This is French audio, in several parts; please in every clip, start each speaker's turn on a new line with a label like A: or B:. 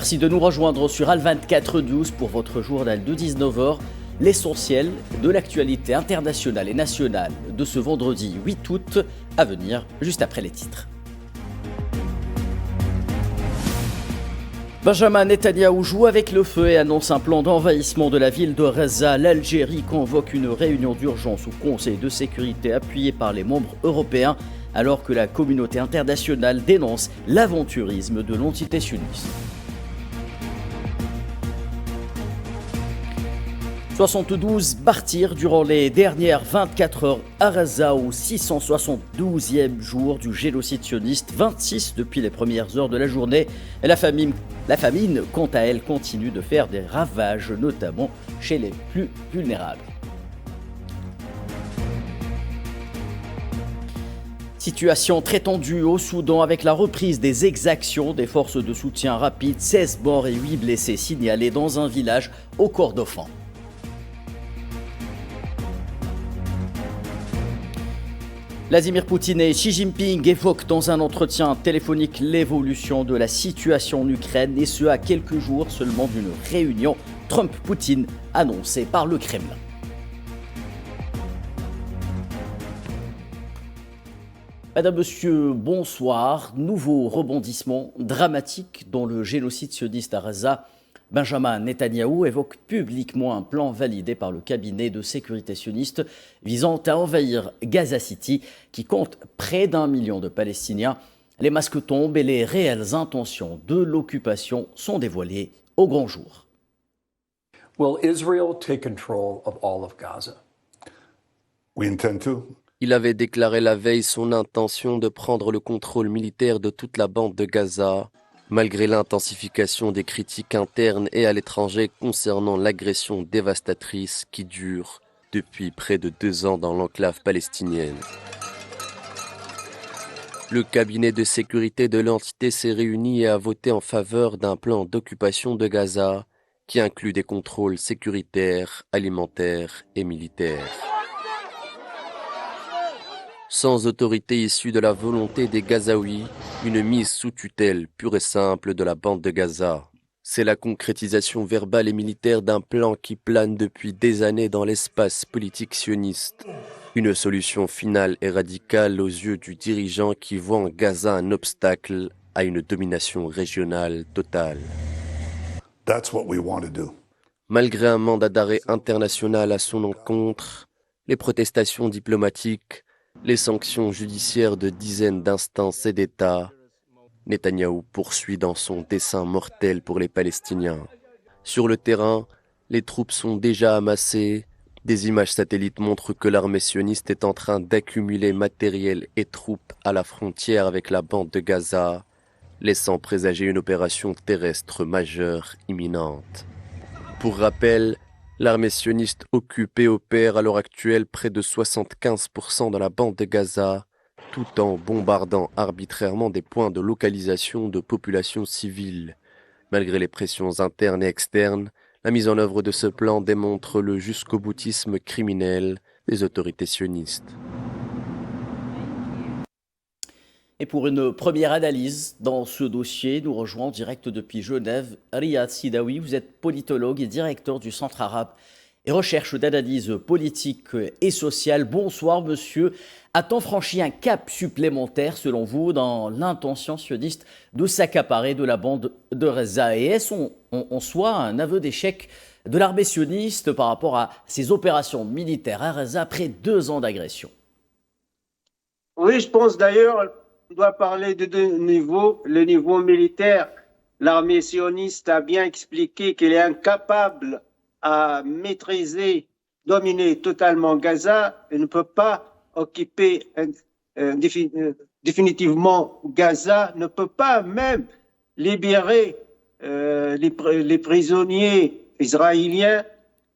A: Merci de nous rejoindre sur Al24 News pour votre journal de 19h. L'essentiel de l'actualité internationale et nationale de ce vendredi 8 août à venir juste après les titres. Benjamin Netanyahou joue avec le feu et annonce un plan d'envahissement de la ville de Gaza. L'Algérie convoque une réunion d'urgence au Conseil de sécurité appuyée par les membres européens alors que la communauté internationale dénonce l'aventurisme de l'entité sioniste. 72 martyrs durant les dernières 24 heures à Gaza au 672e jour du génocide sioniste, 26 depuis les premières heures de la journée. Et la famine, quant à elle, continue de faire des ravages, notamment chez les plus vulnérables. Situation très tendue au Soudan avec la reprise des exactions des forces de soutien rapide. 16 morts et 8 blessés signalés dans un village au Kordofan. Vladimir Poutine et Xi Jinping évoquent dans un entretien téléphonique l'évolution de la situation en Ukraine et ce à quelques jours seulement d'une réunion Trump-Poutine annoncée par le Kremlin. Madame, Monsieur, bonsoir. Nouveau rebondissement dramatique dans le génocide sioniste à Gaza. Benjamin Netanyahou évoque publiquement un plan validé par le cabinet de sécurité sioniste visant à envahir Gaza City, qui compte près d'1 million de Palestiniens. Les masques tombent et les réelles intentions de l'occupation sont dévoilées au grand jour.
B: Will Israel take control of all of Gaza?
C: We intend to.
D: Il avait déclaré la veille son intention de prendre le contrôle militaire de toute la bande de Gaza, malgré l'intensification des critiques internes et à l'étranger concernant l'agression dévastatrice qui dure depuis près de 2 ans dans l'enclave palestinienne. Le cabinet de sécurité de l'entité s'est réuni et a voté en faveur d'un plan d'occupation de Gaza qui inclut des contrôles sécuritaires, alimentaires et militaires. Sans autorité issue de la volonté des Gazaouis, une mise sous tutelle pure et simple de la bande de Gaza. C'est la concrétisation verbale et militaire d'un plan qui plane depuis des années dans l'espace politique sioniste. Une solution finale et radicale aux yeux du dirigeant qui voit en Gaza un obstacle à une domination régionale totale.
C: That's what we want to do.
D: Malgré un mandat d'arrêt international à son encontre, les protestations diplomatiques, les sanctions judiciaires de dizaines d'instances et d'États, Netanyahou poursuit dans son dessein mortel pour les Palestiniens. Sur le terrain, les troupes sont déjà amassées. Des images satellites montrent que l'armée sioniste est en train d'accumuler matériel et troupes à la frontière avec la bande de Gaza, laissant présager une opération terrestre majeure imminente. Pour rappel, l'armée sioniste occupée opère à l'heure actuelle près de 75% dans la bande de Gaza, tout en bombardant arbitrairement des points de localisation de populations civiles. Malgré les pressions internes et externes, la mise en œuvre de ce plan démontre le jusqu'au-boutisme criminel des autorités sionistes.
A: Et pour une première analyse dans ce dossier, nous rejoignons en direct depuis Genève Riyad Sidawi. Vous êtes politologue et directeur du Centre arabe et recherche d'analyse politique et sociale. Bonsoir monsieur. A-t-on franchi un cap supplémentaire selon vous dans l'intention sioniste de s'accaparer de la bande de Gaza? Et est-ce en soi un aveu d'échec de l'armée sioniste par rapport à ses opérations militaires à Gaza après 2 ans d'agression?
E: Oui, je pense d'ailleurs on doit parler de 2 niveaux. Le niveau militaire, l'armée sioniste a bien expliqué qu'elle est incapable à maîtriser, dominer totalement Gaza. Elle ne peut pas occuper définitivement Gaza, ne peut pas même libérer les prisonniers israéliens.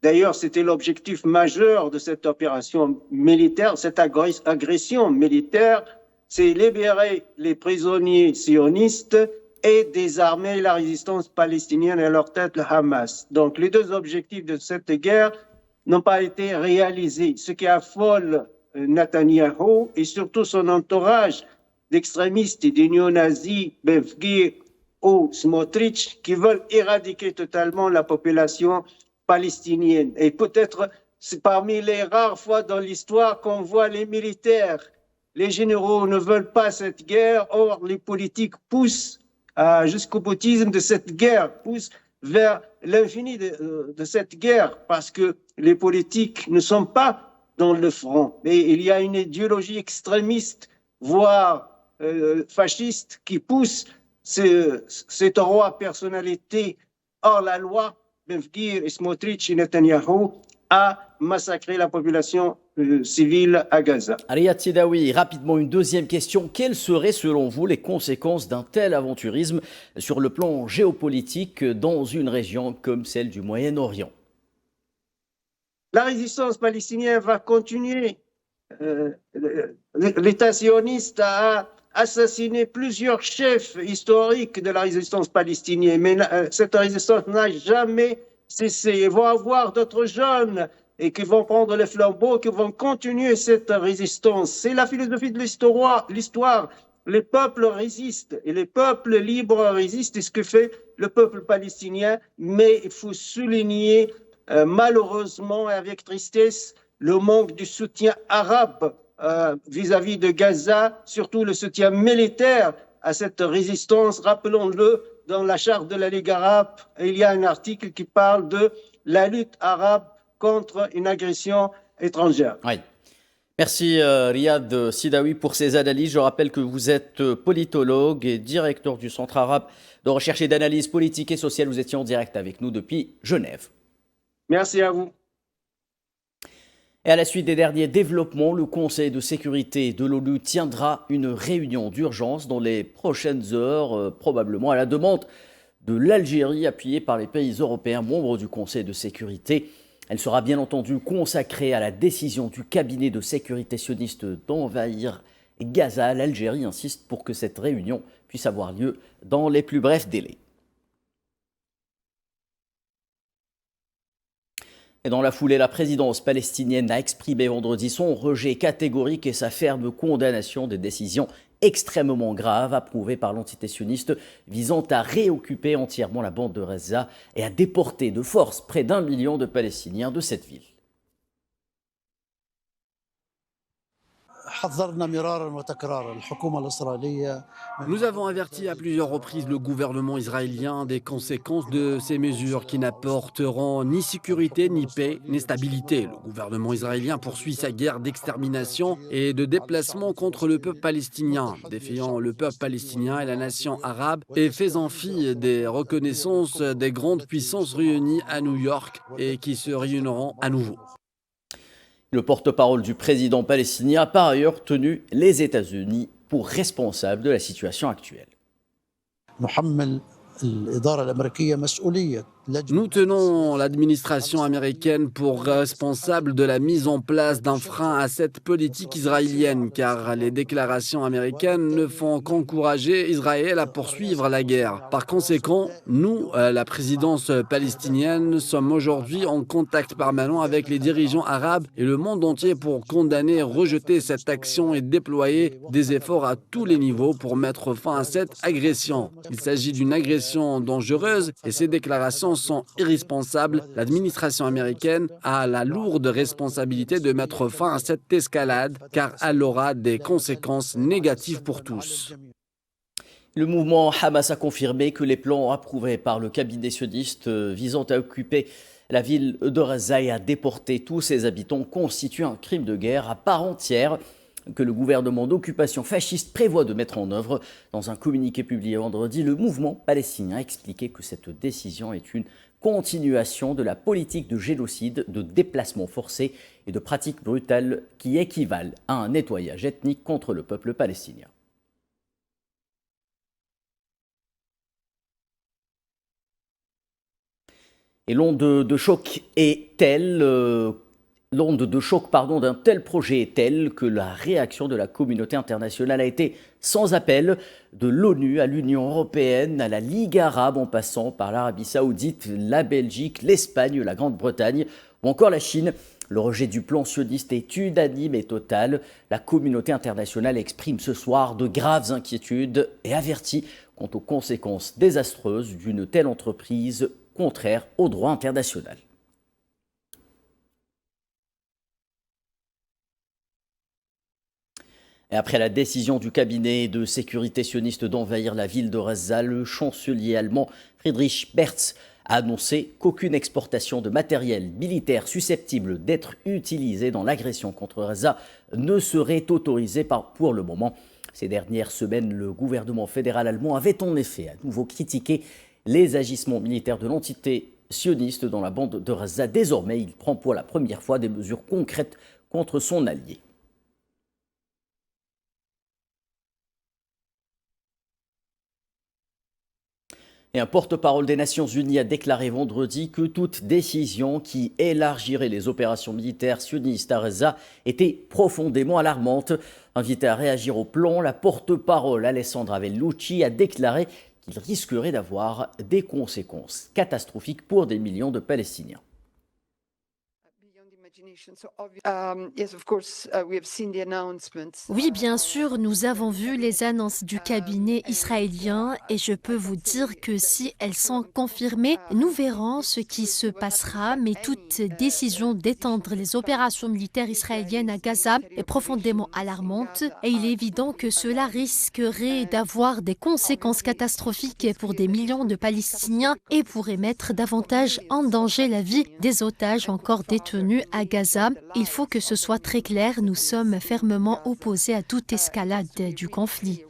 E: D'ailleurs, c'était l'objectif majeur de cette opération militaire, cette agression militaire, c'est libérer les prisonniers sionistes et désarmer la résistance palestinienne et à leur tête le Hamas. Donc les 2 objectifs de cette guerre n'ont pas été réalisés, ce qui affole Netanyahou et surtout son entourage d'extrémistes et de néo-nazis, Ben Gvir ou Smotrich qui veulent éradiquer totalement la population palestinienne. Et peut-être c'est parmi les rares fois dans l'histoire qu'on voit les militaires, les généraux ne veulent pas cette guerre, or les politiques poussent jusqu'au boutisme de cette guerre, poussent vers l'infini de cette guerre, parce que les politiques ne sont pas dans le front. Mais il y a une idéologie extrémiste, voire fasciste, qui pousse cette roi personnalité hors la loi, Ben Gvir, Smotrich et Netanyahou, à massacrer la population civile à Gaza.
A: Riyad Sidawi, rapidement une deuxième question. Quelles seraient selon vous les conséquences d'un tel aventurisme sur le plan géopolitique dans une région comme celle du Moyen-Orient?
E: La résistance palestinienne va continuer. L'État sioniste a assassiné plusieurs chefs historiques de la résistance palestinienne, mais cette résistance n'a jamais cessé. Ils vont avoir d'autres jeunes et qui vont prendre le flambeau, qui vont continuer cette résistance. C'est la philosophie de l'histoire. Les peuples résistent et les peuples libres résistent. C'est ce que fait le peuple palestinien. Mais il faut souligner malheureusement et avec tristesse le manque du soutien arabe vis-à-vis de Gaza, surtout le soutien militaire à cette résistance. Rappelons-le, dans la charte de la Ligue arabe, il y a un article qui parle de la lutte arabe contre une agression étrangère.
A: Oui. Merci Riyad Sidawi pour ces analyses. Je rappelle que vous êtes politologue et directeur du Centre arabe de recherche et d'analyse politique et sociale. Vous étiez en direct avec nous depuis Genève.
E: Merci à vous.
A: Et à la suite des derniers développements, le Conseil de sécurité de l'ONU tiendra une réunion d'urgence dans les prochaines heures, probablement à la demande de l'Algérie, appuyée par les pays européens membres du Conseil de sécurité. Elle sera bien entendu consacrée à la décision du cabinet de sécurité sioniste d'envahir Gaza. L'Algérie insiste pour que cette réunion puisse avoir lieu dans les plus brefs délais. Et dans la foulée, la présidence palestinienne a exprimé vendredi son rejet catégorique et sa ferme condamnation des décisions extrêmement graves approuvées par l'entité sioniste visant à réoccuper entièrement la bande de Gaza et à déporter de force près d'1 million de Palestiniens de cette ville.
F: Nous avons averti à plusieurs reprises le gouvernement israélien des conséquences de ces mesures qui n'apporteront ni sécurité, ni paix, ni stabilité. Le gouvernement israélien poursuit sa guerre d'extermination et de déplacement contre le peuple palestinien, défiant le peuple palestinien et la nation arabe et faisant fi des reconnaissances des grandes puissances réunies à New York et qui se réuniront à nouveau.
A: Le porte-parole du président palestinien a par ailleurs tenu les États-Unis pour responsables de la situation actuelle.
F: Nous tenons l'administration américaine pour responsable de la mise en place d'un frein à cette politique israélienne, car les déclarations américaines ne font qu'encourager Israël à poursuivre la guerre. Par conséquent, nous, la présidence palestinienne, sommes aujourd'hui en contact permanent avec les dirigeants arabes et le monde entier pour condamner et rejeter cette action et déployer des efforts à tous les niveaux pour mettre fin à cette agression. Il s'agit d'une agression dangereuse et ces déclarations sont irresponsables. L'administration américaine a la lourde responsabilité de mettre fin à cette escalade car elle aura des conséquences négatives pour tous.
A: Le mouvement Hamas a confirmé que les plans approuvés par le cabinet sioniste visant à occuper la ville de Gaza et à déporter tous ses habitants constituent un crime de guerre à part entière que le gouvernement d'occupation fasciste prévoit de mettre en œuvre. Dans un communiqué publié vendredi, le mouvement palestinien a expliqué que cette décision est une continuation de la politique de génocide, de déplacement forcé et de pratiques brutales qui équivalent à un nettoyage ethnique contre le peuple palestinien. Et l'onde de choc est telle d'un tel projet est telle que la réaction de la communauté internationale a été sans appel, de l'ONU à l'Union européenne, à la Ligue arabe en passant par l'Arabie saoudite, la Belgique, l'Espagne, la Grande-Bretagne ou encore la Chine. Le rejet du plan sioniste est unanime et total. La communauté internationale exprime ce soir de graves inquiétudes et avertit quant aux conséquences désastreuses d'une telle entreprise contraire au droit international. Et après la décision du cabinet de sécurité sioniste d'envahir la ville de Gaza, le chancelier allemand Friedrich Merz a annoncé qu'aucune exportation de matériel militaire susceptible d'être utilisé dans l'agression contre Gaza ne serait autorisée pour le moment. Ces dernières semaines, le gouvernement fédéral allemand avait en effet à nouveau critiqué les agissements militaires de l'entité sioniste dans la bande de Gaza. Désormais, il prend pour la première fois des mesures concrètes contre son allié. Et un porte-parole des Nations Unies a déclaré vendredi que toute décision qui élargirait les opérations militaires sionistes à Gaza était profondément alarmante. Invité à réagir au plan, la porte-parole Alessandra Vellucci a déclaré qu'il risquerait d'avoir des conséquences catastrophiques pour des millions de Palestiniens.
G: Oui, bien sûr, nous avons vu les annonces du cabinet israélien et je peux vous dire que si elles sont confirmées, nous verrons ce qui se passera, mais toute décision d'étendre les opérations militaires israéliennes à Gaza est profondément alarmante et il est évident que cela risquerait d'avoir des conséquences catastrophiques pour des millions de Palestiniens et pourrait mettre davantage en danger la vie des otages encore détenus à Gaza. Il faut que ce soit très clair, nous sommes fermement opposés à toute escalade du conflit.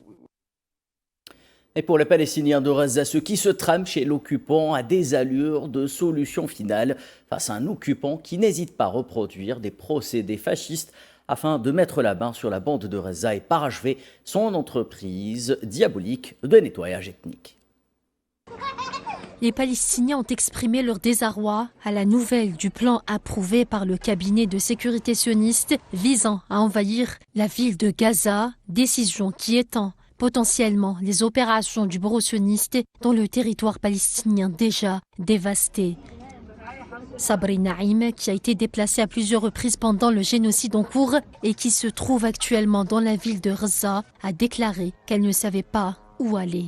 A: Et pour les Palestiniens de Gaza, ce qui se trame chez l'occupant a des allures de solution finale face à un occupant qui n'hésite pas à reproduire des procédés fascistes afin de mettre la main sur la bande de Gaza et parachever son entreprise diabolique de nettoyage ethnique.
G: Les Palestiniens ont exprimé leur désarroi à la nouvelle du plan approuvé par le cabinet de sécurité sioniste visant à envahir la ville de Gaza, décision qui étend potentiellement les opérations du bureau sioniste dans le territoire palestinien déjà dévasté. Sabri Naïm, qui a été déplacée à plusieurs reprises pendant le génocide en cours et qui se trouve actuellement dans la ville de Gaza, a déclaré qu'elle ne savait pas où aller.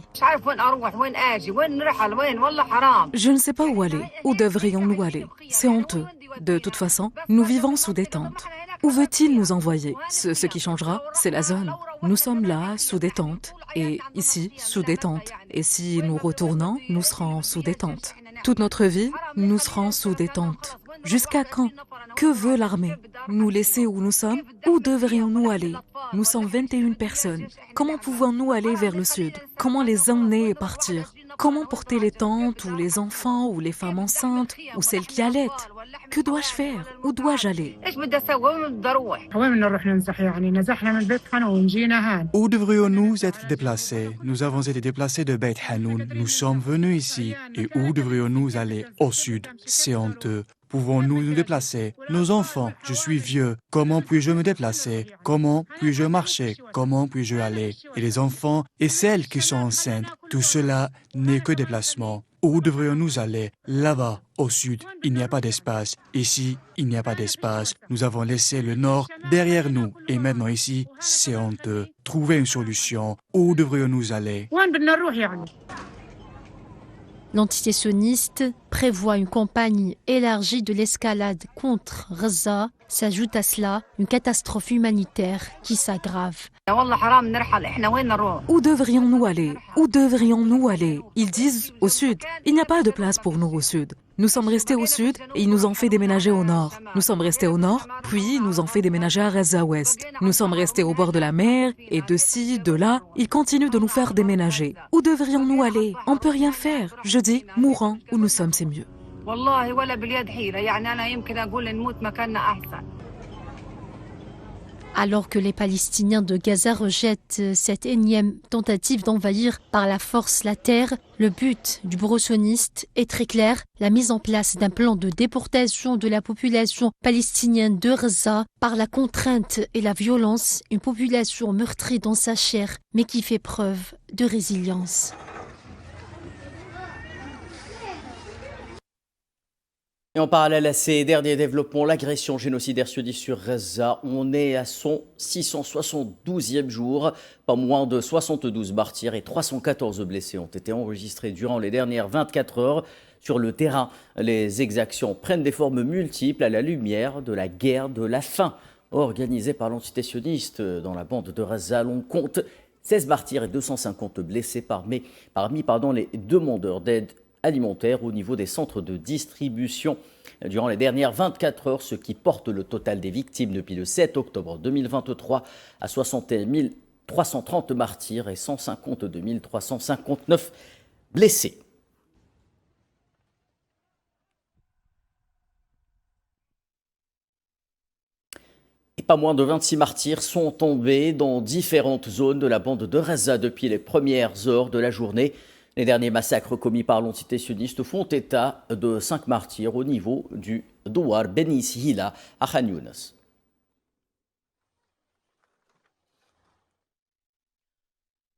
H: Je ne sais pas où aller. Où devrions-nous aller? C'est honteux. De toute façon, nous vivons sous des tentes. Où veut-il nous envoyer? Ce qui changera, c'est la zone. Nous sommes là, sous des tentes. Et ici, sous des tentes. Et si nous retournons, nous serons sous des tentes. Toute notre vie, nous serons sous des tentes. Jusqu'à quand? Que veut l'armée? Nous laisser où nous sommes? Où devrions-nous aller? Nous sommes 21 personnes. Comment pouvons-nous aller vers le sud? Comment les emmener et partir? Comment porter les tantes ou les enfants ou les femmes enceintes ou celles qui allaitent? Que dois-je faire? Où dois-je aller?
I: Où devrions-nous être déplacés? Nous avons été déplacés de Beit Hanoun. Nous sommes venus ici. Et où devrions-nous aller? Au sud. C'est honteux. Pouvons-nous nous déplacer? Nos enfants, je suis vieux. Comment puis-je me déplacer? Comment puis-je marcher? Comment puis-je aller? Et les enfants et celles qui sont enceintes, tout cela n'est que déplacement. Où devrions-nous aller? Là-bas, au sud, il n'y a pas d'espace. Ici, il n'y a pas d'espace. Nous avons laissé le nord derrière nous. Et maintenant ici, c'est honteux. Trouvez une solution. Où devrions-nous aller?
G: L'entité sioniste prévoit une campagne élargie de l'escalade contre Gaza. S'ajoute à cela une catastrophe humanitaire qui s'aggrave.
H: Où devrions-nous aller? Où devrions-nous aller? Ils disent au sud. Il n'y a pas de place pour nous au sud. Nous sommes restés au sud et ils nous ont fait déménager au nord. Nous sommes restés au nord, puis ils nous ont fait déménager à Gaza Ouest. Nous sommes restés au bord de la mer et de ci, de là, ils continuent de nous faire déménager. Où devrions-nous aller? On ne peut rien faire. Je dis, mourons où nous sommes, c'est mieux.
G: Alors que les Palestiniens de Gaza rejettent cette énième tentative d'envahir par la force la terre, le but du bureau sioniste est très clair, la mise en place d'un plan de déportation de la population palestinienne de Gaza par la contrainte et la violence, une population meurtrie dans sa chair, mais qui fait preuve de résilience.
A: Et en parallèle à ces derniers développements, l'agression génocidaire se dit sur Gaza. On est à son 672e jour. Pas moins de 72 martyrs et 314 blessés ont été enregistrés durant les dernières 24 heures. Sur le terrain, les exactions prennent des formes multiples à la lumière de la guerre de la faim organisée par l'entité sioniste dans la bande de Gaza. On compte 16 martyrs et 250 blessés parmi les demandeurs d'aide alimentaire au niveau des centres de distribution durant les dernières 24 heures, ce qui porte le total des victimes depuis le 7 octobre 2023 à 61 330 martyrs et 152 359 blessés. Et pas moins de 26 martyrs sont tombés dans différentes zones de la bande de Gaza depuis les premières heures de la journée. Les derniers massacres commis par l'entité sioniste font état de 5 martyrs au niveau du Douar Beni Sihila à Khan Younes.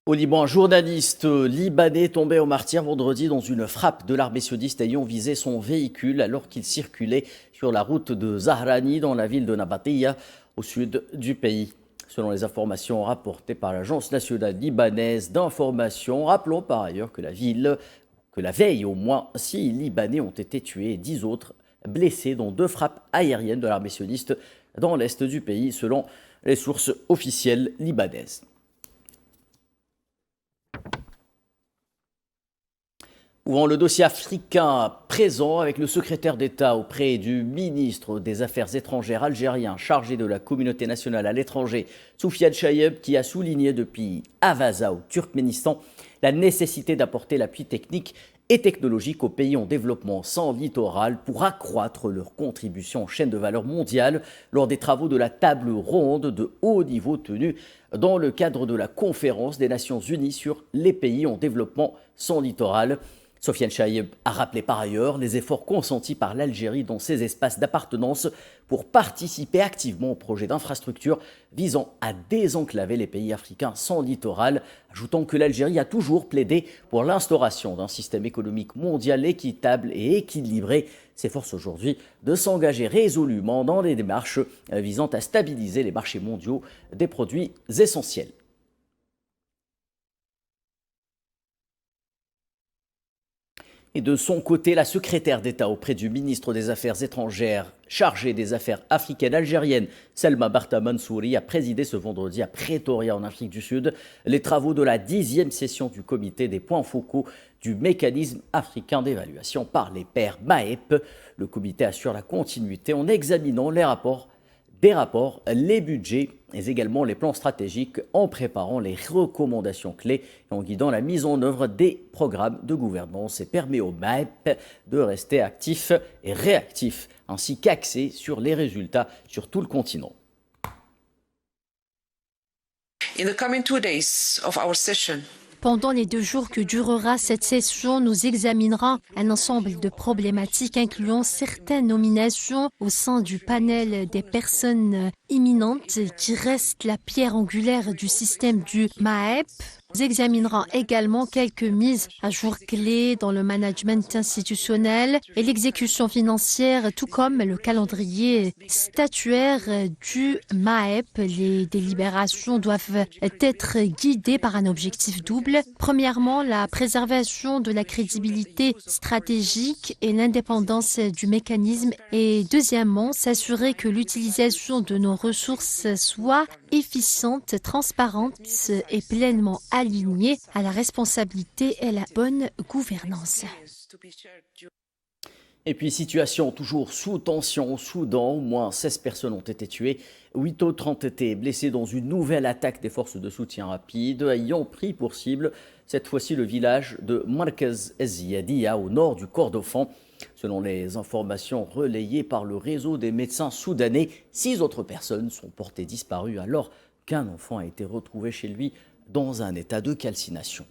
A: Au Liban, un journaliste libanais tombé au martyr vendredi dans une frappe de l'armée sioniste ayant visé son véhicule alors qu'il circulait sur la route de Zahrani dans la ville de Nabatiya au sud du pays. Selon les informations rapportées par l'Agence nationale libanaise d'information, rappelons par ailleurs que la veille, au moins 6 Libanais ont été tués et 10 autres blessés, dont 2 frappes aériennes de l'armée sioniste dans l'est du pays, selon les sources officielles libanaises. Ouvrant le dossier africain présent avec le secrétaire d'État auprès du ministre des Affaires étrangères algérien chargé de la communauté nationale à l'étranger, Soufiane Chayeb, qui a souligné depuis Avaza au Turkménistan la nécessité d'apporter l'appui technique et technologique aux pays en développement sans littoral pour accroître leur contribution en chaîne de valeur mondiale lors des travaux de la table ronde de haut niveau tenue dans le cadre de la conférence des Nations Unies sur les pays en développement sans littoral. Soufiane Chayeb a rappelé par ailleurs les efforts consentis par l'Algérie dans ses espaces d'appartenance pour participer activement au projet d'infrastructure visant à désenclaver les pays africains sans littoral, ajoutant que l'Algérie a toujours plaidé pour l'instauration d'un système économique mondial équitable et équilibré, s'efforce aujourd'hui de s'engager résolument dans des démarches visant à stabiliser les marchés mondiaux des produits essentiels. Et de son côté, la secrétaire d'État auprès du ministre des Affaires étrangères chargée des affaires africaines algériennes, Selma Barta Mansouri, a présidé ce vendredi à Pretoria en Afrique du Sud les travaux de la 10e session du comité des points focaux du mécanisme africain d'évaluation par les pairs MAEP. Le comité assure la continuité en examinant des rapports, les budgets et également les plans stratégiques en préparant les recommandations clés et en guidant la mise en œuvre des programmes de gouvernance et permet au MAEP de rester actif et réactif ainsi qu'axé sur les résultats sur tout le continent.
G: Pendant les 2 jours que durera cette session, nous examinerons un ensemble de problématiques incluant certaines nominations au sein du panel des personnes imminentes qui restent la pierre angulaire du système du MAEP. Nous examinerons également quelques mises à jour clés dans le management institutionnel et l'exécution financière, tout comme le calendrier statutaire du MAEP. Les délibérations doivent être guidées par un objectif double. Premièrement, la préservation de la crédibilité stratégique et l'indépendance du mécanisme. Et deuxièmement, s'assurer que l'utilisation de nos ressources soit efficiente, transparente et pleinement alignée à la responsabilité et la bonne gouvernance.
A: Et puis, situation toujours sous tension au Soudan. Au moins 16 personnes ont été tuées, 8 autres ont été blessées dans une nouvelle attaque des forces de soutien rapide ayant pris pour cible, cette fois-ci, le village de Markaz Ez-Ziyadia au nord du Kordofan. Selon les informations relayées par le réseau des médecins soudanais, 6 autres personnes sont portées disparues alors qu'un enfant a été retrouvé chez lui dans un état de calcination.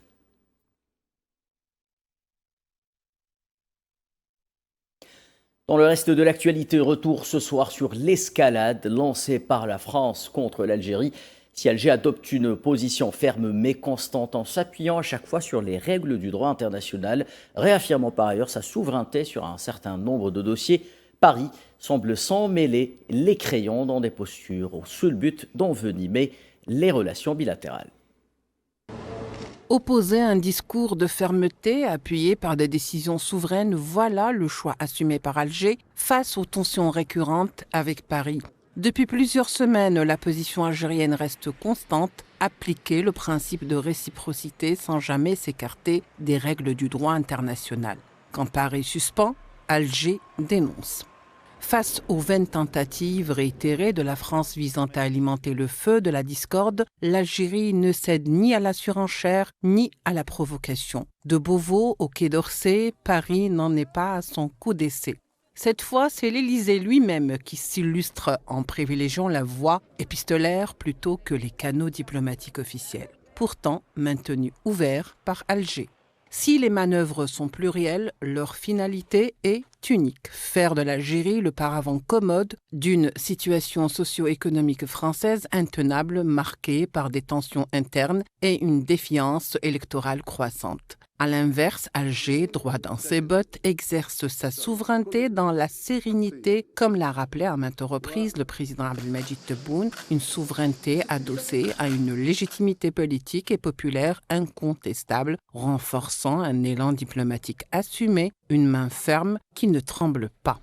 A: Dans le reste de l'actualité, retour ce soir sur l'escalade lancée par la France contre l'Algérie. Si Alger adopte une position ferme mais constante en s'appuyant à chaque fois sur les règles du droit international, réaffirmant par ailleurs sa souveraineté sur un certain nombre de dossiers, Paris semble s'en mêler les crayons dans des postures au seul but d'envenimer les relations bilatérales.
J: Opposer un discours de fermeté appuyé par des décisions souveraines, voilà le choix assumé par Alger face aux tensions récurrentes avec Paris. Depuis plusieurs semaines, la position algérienne reste constante, appliquer le principe de réciprocité sans jamais s'écarter des règles du droit international. Quand Paris suspend, Alger dénonce. Face aux vaines tentatives réitérées de la France visant à alimenter le feu de la discorde, l'Algérie ne cède ni à la surenchère ni à la provocation. De Beauvau au Quai d'Orsay, Paris n'en est pas à son coup d'essai. Cette fois, c'est l'Élysée lui-même qui s'illustre en privilégiant la voie épistolaire plutôt que les canaux diplomatiques officiels, pourtant maintenus ouverts par Alger. Si les manœuvres sont plurielles, leur finalité est unique, faire de l'Algérie le paravent commode d'une situation socio-économique française intenable marquée par des tensions internes et une défiance électorale croissante. À l'inverse, Alger, droit dans ses bottes, exerce sa souveraineté dans la sérénité, comme l'a rappelé à maintes reprises le président Abdelmadjid Tebboune, une souveraineté adossée à une légitimité politique et populaire incontestable, renforçant un élan diplomatique assumé, une main ferme qui ne tremble pas.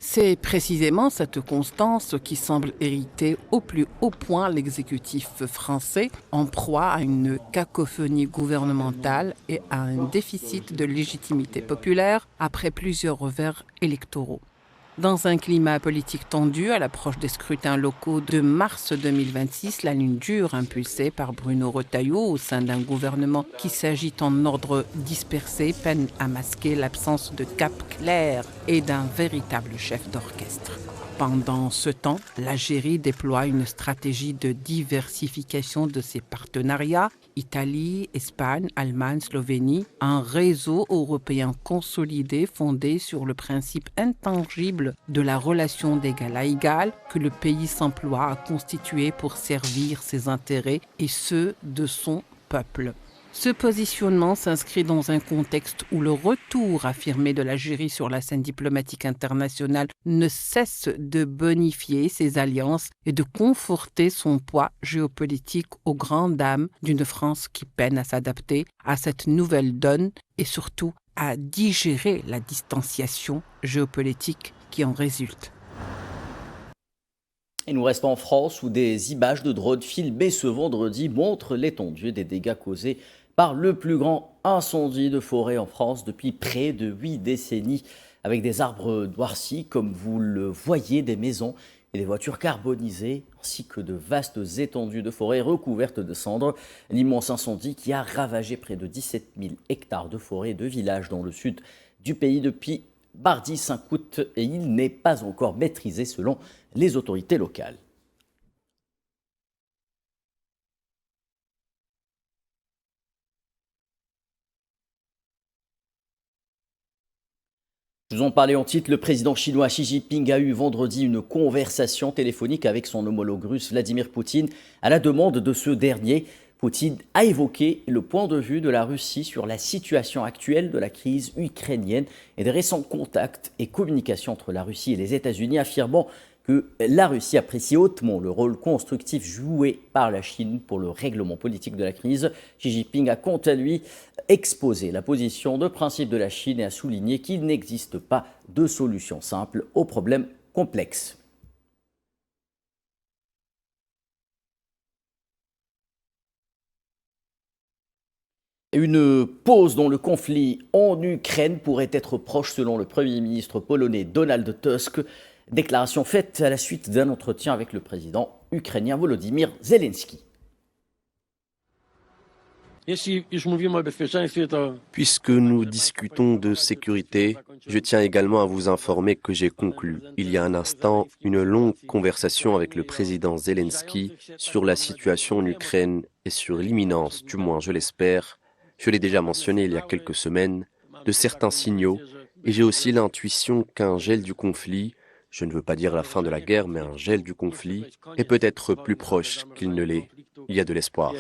J: C'est précisément cette constance qui semble hériter au plus haut point l'exécutif français, en proie à une cacophonie gouvernementale et à un déficit de légitimité populaire après plusieurs revers électoraux. Dans un climat politique tendu, à l'approche des scrutins locaux de mars 2026, la ligne dure impulsée par Bruno Retailleau au sein d'un gouvernement qui s'agite en ordre dispersé peine à masquer l'absence de cap clair et d'un véritable chef d'orchestre. Pendant ce temps, l'Algérie déploie une stratégie de diversification de ses partenariats, Italie, Espagne, Allemagne, Slovénie, un réseau européen consolidé fondé sur le principe intangible de la relation d'égal à égal que le pays s'emploie à constituer pour servir ses intérêts et ceux de son peuple. Ce positionnement s'inscrit dans un contexte où le retour affirmé de l'Algérie sur la scène diplomatique internationale ne cesse de bonifier ses alliances et de conforter son poids géopolitique aux grandes dames d'une France qui peine à s'adapter à cette nouvelle donne et surtout à digérer la distanciation géopolitique qui en résulte.
A: Et nous restons en France où des images de drones filmées ce vendredi montrent l'étendue des dégâts causés par le plus grand incendie de forêt en France depuis près de 8 décennies, avec des arbres noircis, comme vous le voyez, des maisons et des voitures carbonisées, ainsi que de vastes étendues de forêt recouvertes de cendres. Un immense incendie qui a ravagé près de 17 000 hectares de forêt et de villages dans le sud du pays depuis mardi 5 août, et il n'est pas encore maîtrisé selon les autorités locales. Je vous en parlais en titre, le président chinois Xi Jinping a eu vendredi une conversation téléphonique avec son homologue russe Vladimir Poutine. À la demande de ce dernier, Poutine a évoqué le point de vue de la Russie sur la situation actuelle de la crise ukrainienne et des récents contacts et communications entre la Russie et les États-Unis, affirmant que la Russie apprécie hautement le rôle constructif joué par la Chine pour le règlement politique de la crise. Xi Jinping a quant à lui exposé la position de principe de la Chine et a souligné qu'il n'existe pas de solution simple aux problèmes complexes. Une pause dans le conflit en Ukraine pourrait être proche selon le Premier ministre polonais Donald Tusk. Déclaration faite à la suite d'un entretien avec le président ukrainien Volodymyr Zelensky.
D: Puisque nous discutons de sécurité, je tiens également à vous informer que j'ai conclu, il y a un instant, une longue conversation avec le président Zelensky sur la situation en Ukraine et sur l'imminence, du moins je l'espère, je l'ai déjà mentionné il y a quelques semaines, de certains signaux, et j'ai aussi l'intuition qu'un gel du conflit, je ne veux pas dire la fin de la guerre, mais un gel du conflit, est peut-être plus proche qu'il ne l'est. Il y a de l'espoir.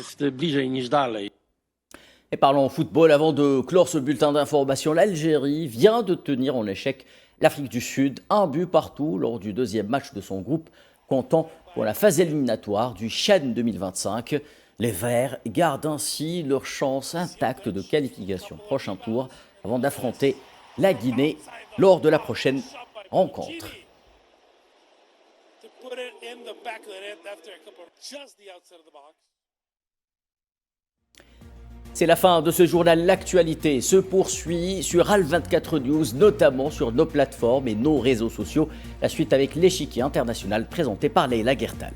A: Et parlons football, avant de clore ce bulletin d'information, l'Algérie vient de tenir en échec L'Afrique du Sud, 1 but partout lors du deuxième match de son groupe, comptant pour la phase éliminatoire du CHAN 2025. Les Verts gardent ainsi leur chance intacte de qualification prochain tour avant d'affronter la Guinée lors de la prochaine rencontre. C'est la fin de ce journal. L'actualité se poursuit sur Al24 News, notamment sur nos plateformes et nos réseaux sociaux. La suite avec l'échiquier international présenté par Leila Guertal.